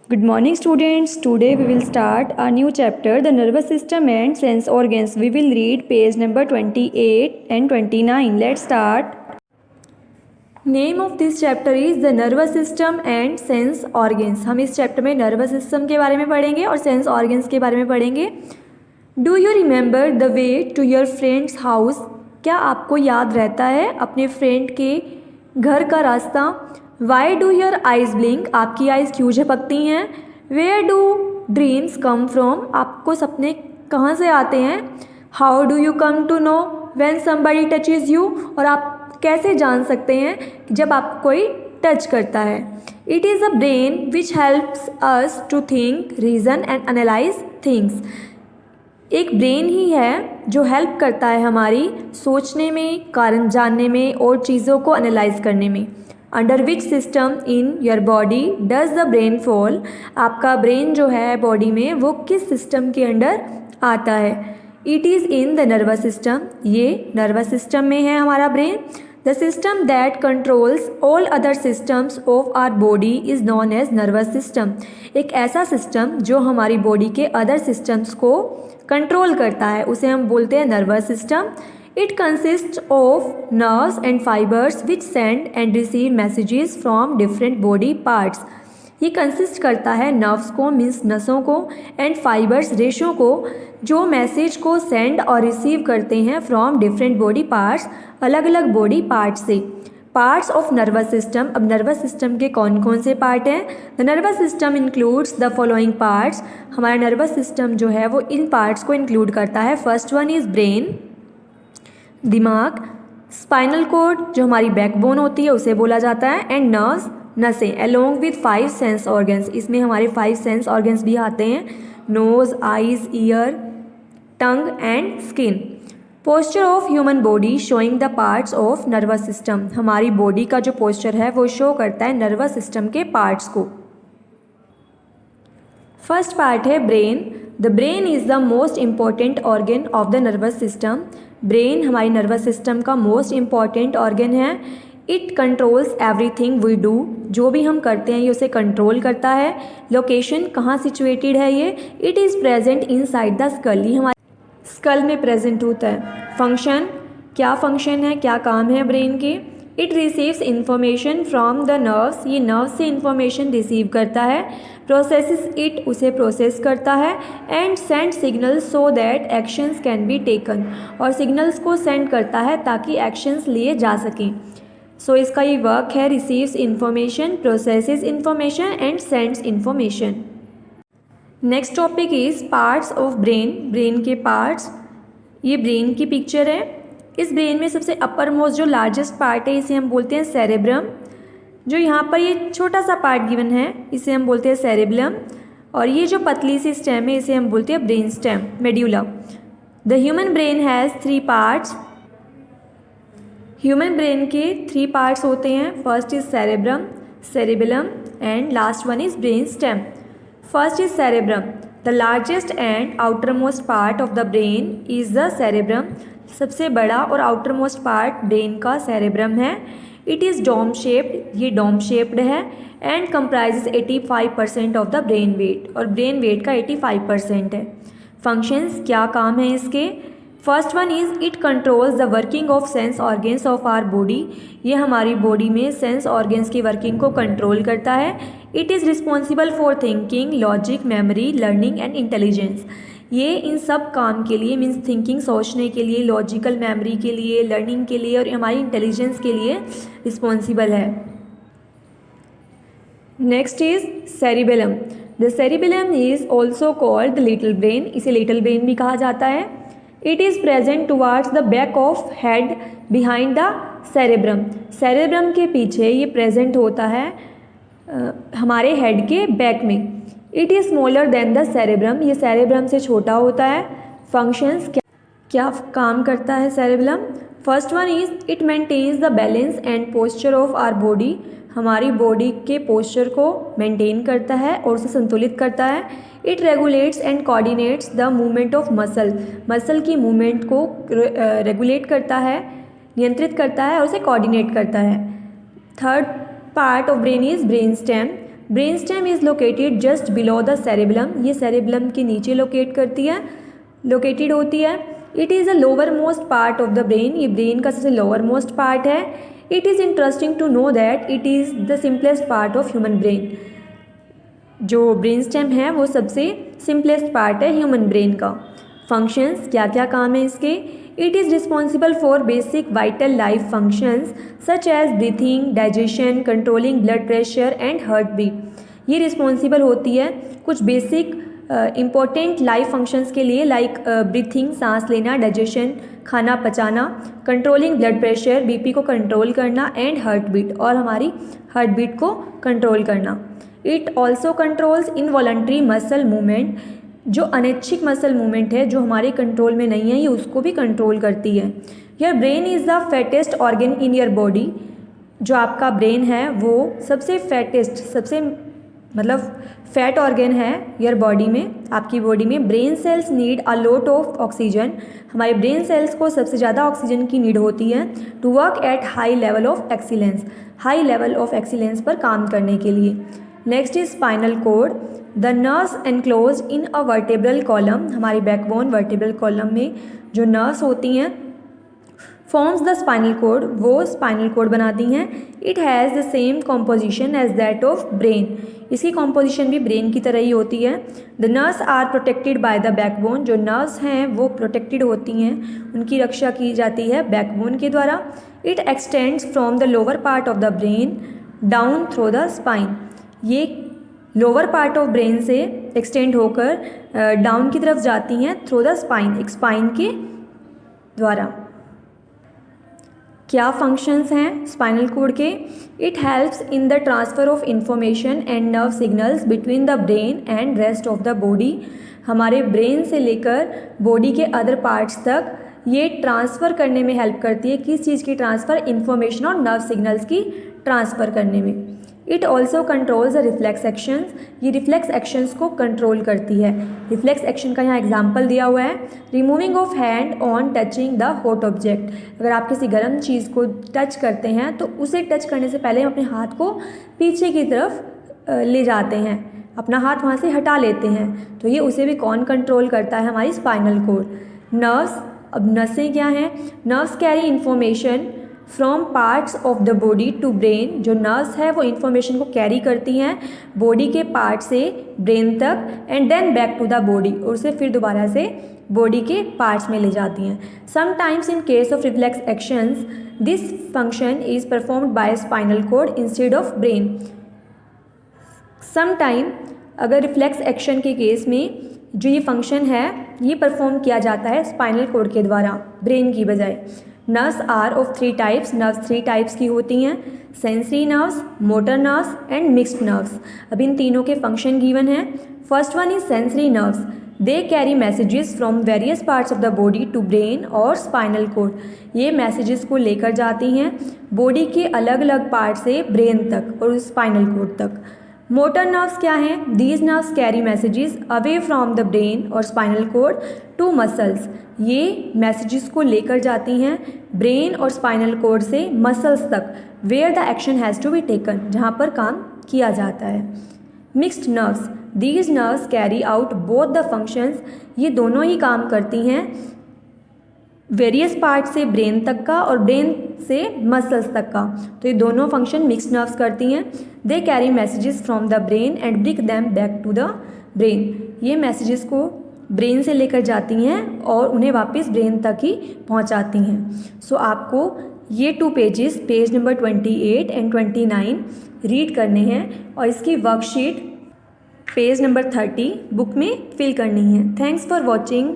Good morning students. Today we will start a new chapter, the nervous system and sense organs. We will read page number 28 and 29. Let's start. Name of this chapter is the nervous system and sense organs. हम इस chapter में nervous system के बारे में पढ़ेंगे और sense organs के बारे में पढ़ेंगे. Do you remember the way to your friend's house? क्या आपको याद रहता है अपने फ्रेंड के घर का रास्ता? Why do your eyes blink? आपकी आइज़ क्यों झपकती हैं? Where do dreams come from? आपको सपने कहाँ से आते हैं? How do you come to know when somebody touches you? और आप कैसे जान सकते हैं जब आप कोई टच करता है? It is a brain which helps us to think, reason and analyse things. एक ब्रेन ही है जो हेल्प करता है हमारी सोचने में, कारण जानने में और चीज़ों को एनालाइज करने में. Under which system in your body does the brain fall? आपका ब्रेन जो है बॉडी में वो किस सिस्टम के अंडर आता है? It is in the nervous system. ये नर्वस सिस्टम में है हमारा brain. The system that controls all other systems of our body is known as nervous system. एक ऐसा सिस्टम जो हमारी बॉडी के अदर सिस्टम्स को कंट्रोल करता है उसे हम बोलते हैं nervous system. It consists of nerves and fibers which send and receive messages from different body parts. ये कंसिस्ट करता है नर्व्स को, मीन्स नसों को, एंड फाइबर्स रेशों को, जो मैसेज को सेंड और रिसीव करते हैं फ्रॉम डिफरेंट बॉडी पार्ट्स, अलग अलग बॉडी पार्ट्स से. Parts of nervous system. अब नर्वस सिस्टम के कौन कौन से पार्ट हैं? The nervous system includes the following parts. हमारा नर्वस सिस्टम जो है वो इन पार्ट्स को इंक्लूड करता है. फर्स्ट वन इज़ ब्रेन, दिमाग. स्पाइनल कॉर्ड जो हमारी बैकबोन होती है उसे बोला जाता है. एंड नर्व्स, नसें, अलोंग विद 5 सेंस ऑर्गन्स. इसमें हमारे 5 सेंस ऑर्गन्स भी आते हैं. Nose, eyes, ear, tongue and skin. Posture of human body showing the parts of nervous system. हमारी बॉडी का जो पोस्चर है वो शो करता है नर्वस सिस्टम के पार्ट्स को. फर्स्ट पार्ट है brain. The brain is the most important organ of the nervous system. Brain हमारी नर्वस सिस्टम का मोस्ट इम्पॉर्टेंट ऑर्गन है. It controls everything we do. जो भी हम करते हैं ये उसे कंट्रोल करता है. लोकेशन, कहाँ सिचुएटेड है ये? It is present in side the skull. ये हमारे स्कल में प्रेजेंट होता है. फंक्शन, क्या फंक्शन है, क्या काम है ब्रेन के? It receives information from the nerves. ये नर्व से इंफॉर्मेशन रिसीव करता है. प्रोसेसेस इट, उसे प्रोसेस करता है. And send signals so that actions can be taken. और सिग्नल्स को सेंड करता है ताकि एक्शंस लिए जा सकें. सो इसका ये वर्क है, receives information, processes information and sends information. Next topic is parts of brain. Brain के पार्ट्स. ये ब्रेन की पिक्चर है. इस ब्रेन में सबसे अपर मोस्ट जो लार्जेस्ट पार्ट है इसे हम बोलते हैं सेरेब्रम. जो यहाँ पर ये छोटा सा पार्ट गिवन है इसे हम बोलते हैं सेरेब्रम. और ये जो पतली सी स्टेम है इसे हम बोलते हैं brain stem, medulla. The human brain has 3 parts. Human brain के 3 पार्ट्स होते हैं. First is cerebrum, cerebellum and last one is brain stem. First is cerebrum. The largest and outer most part of the brain is the cerebrum. सबसे बड़ा और outer most part brain का cerebrum है. It is dome shaped. ये dome shaped है. And comprises 85% of the brain wait. और brain weight का 85% है. फंक्शंस, क्या काम है इसके? First one is it controls the working of sense organs of our body. ये हमारी बॉडी में सेंस ऑर्गन्स की वर्किंग को कंट्रोल करता है. It is responsible for thinking, logic, memory, learning and intelligence. ये इन सब काम के लिए, मीन्स थिंकिंग, सोचने के लिए, लॉजिकल मेमोरी के लिए, लर्निंग के लिए और हमारी इंटेलिजेंस के लिए रिस्पॉन्सिबल है. Next is cerebellum. The cerebellum is also called the little brain. इसे लिटिल ब्रेन भी कहा जाता है. It is present towards the back of head behind the cerebrum. Cerebrum के पीछे ये प्रेजेंट होता है हमारे हेड के बैक में. It is smaller than the cerebrum. ये सेरेब्रम से छोटा होता है. फंक्शंस, क्या काम करता है cerebrum? First one is it maintains the balance and posture of our body. हमारी बॉडी के पोस्चर को मेंटेन करता है और उसे संतुलित करता है. It regulates and coordinates the movement of muscle. Muscle की मूवमेंट को रेगुलेट करता है, नियंत्रित करता है और उसे कोऑर्डिनेट करता है. Third part of brain is brain stem. Brain stem is located just below the cerebellum, ये सेरेबलम के नीचे लोकेटेड होती है। It is the lower most part of the brain, ये ब्रेन का सबसे लोअर मोस्ट पार्ट है। It is interesting to know that it is the simplest part of human brain, जो ब्रेन स्टेम है वो सबसे सिंपलेस्ट पार्ट है human brain का। फंक्शंस, क्या क्या काम है इसके। It is responsible for basic vital life functions such as breathing, digestion, controlling blood pressure and heart beat. ये रिस्पॉन्सिबल होती है कुछ बेसिक इम्पॉर्टेंट लाइफ फंक्शंस के लिए, लाइक ब्रीथिंग, सांस लेना, डाइजेशन, खाना पचाना, कंट्रोलिंग ब्लड प्रेशर, बीपी को कंट्रोल करना, एंड हार्ट बीट, और हमारी हार्ट बीट को कंट्रोल करना। It also controls involuntary muscle movement, जो अनैच्छिक मसल मूवमेंट है जो हमारे कंट्रोल में नहीं है, ये उसको भी कंट्रोल करती है। Your brain is the fattest organ in your body, जो आपका ब्रेन है वो सबसे फैटेस्ट, सबसे मतलब फैट ऑर्गन है योर बॉडी में, आपकी बॉडी में। Brain cells need a lot of oxygen, हमारे ब्रेन सेल्स को सबसे ज़्यादा ऑक्सीजन की नीड होती है to work at high level of excellence, high level of excellence पर काम करने के लिए। Next is spinal cord. The nerves enclosed in a vertebral column, हमारी बैकबोन वर्टेब्रल कॉलम में जो नर्व्स होती हैं फॉर्म्स द स्पाइनल कोड, वो स्पाइनल कोड बनाती हैं। It has the same composition as that of brain, इसकी कॉम्पोजिशन भी ब्रेन की तरह ही होती है। The nerves are protected by the backbone, जो नर्व्स हैं वो प्रोटेक्टेड होती हैं, उनकी रक्षा की जाती है बैकबोन के द्वारा। It extends from the lower part of the brain down through the spine, ये लोअर पार्ट ऑफ ब्रेन से एक्सटेंड होकर डाउन की तरफ जाती हैं थ्रू द स्पाइन, एक स्पाइन के द्वारा। क्या फंक्शंस हैं स्पाइनल कोड के। It helps in the transfer of information and nerve signals between the brain and rest of the body, हमारे ब्रेन से लेकर बॉडी के अदर पार्ट्स तक ये ट्रांसफ़र करने में हेल्प करती है। किस चीज़ की ट्रांसफ़र, इंफॉर्मेशन और नर्व सिग्नल्स की ट्रांसफ़र करने में। It also controls the reflex actions, ये रिफ्लेक्स एक्शंस को कंट्रोल करती है। रिफ्लेक्स एक्शन का यहाँ एग्जांपल दिया हुआ है, removing of hand on touching the hot object, अगर आप किसी गर्म चीज़ को टच करते हैं तो उसे टच करने से पहले हम अपने हाथ को पीछे की तरफ ले जाते हैं, अपना हाथ वहाँ से हटा लेते हैं, तो ये उसे भी कौन कंट्रोल करता है, हमारी स्पाइनल कोड। नर्व्स, अब नसें क्या हैं, nerves carry information from parts of the body to brain, जो नर्व्स है वो इन्फॉर्मेशन को कैरी करती हैं बॉडी के पार्ट से ब्रेन तक, and then back to the body, और उसे फिर दोबारा से बॉडी के पार्ट्स में ले जाती हैं। Sometimes in case of reflex actions this function is performed by spinal cord instead of brain. Sometime अगर रिफ्लेक्स एक्शन के केस में जो ये फंक्शन है ये परफॉर्म किया जाता है स्पाइनल कोड के द्वारा, ब्रेन की बजाय। Nerves are of 3 types, nerves 3 types की होती हैं, sensory nerves, motor nerves and mixed nerves. अब इन तीनों के फंक्शन गिवन हैं। First one is sensory nerves, they carry messages from various parts of the body to brain और spinal cord, ये मैसेजेस को लेकर जाती हैं बॉडी के अलग अलग पार्ट से ब्रेन तक और स्पाइनल कोड तक। मोटर नर्व्स क्या हैं, these nerves carry messages away from the brain और स्पाइनल कोड टू मसल्स, ये मैसेजेस को लेकर जाती हैं ब्रेन और स्पाइनल कोड से मसल्स तक, where the action has to be taken, जहाँ पर काम किया जाता है। Mixed nerves, these nerves carry out both the functions, ये दोनों ही काम करती हैं वेरियस पार्ट से ब्रेन तक का और ब्रेन से मसल्स तक का, तो ये दोनों फंक्शन मिक्स्ड नर्व्स करती हैं। They carry messages from the brain and bring them back to the brain, ये मैसेजेस को ब्रेन से लेकर जाती हैं और उन्हें वापस ब्रेन तक ही पहुंचाती हैं। सो आपको ये 2 pages, page number 28 and 29 read करने हैं और इसकी वर्कशीट पेज नंबर 30 बुक में फिल करनी है। Thanks for watching.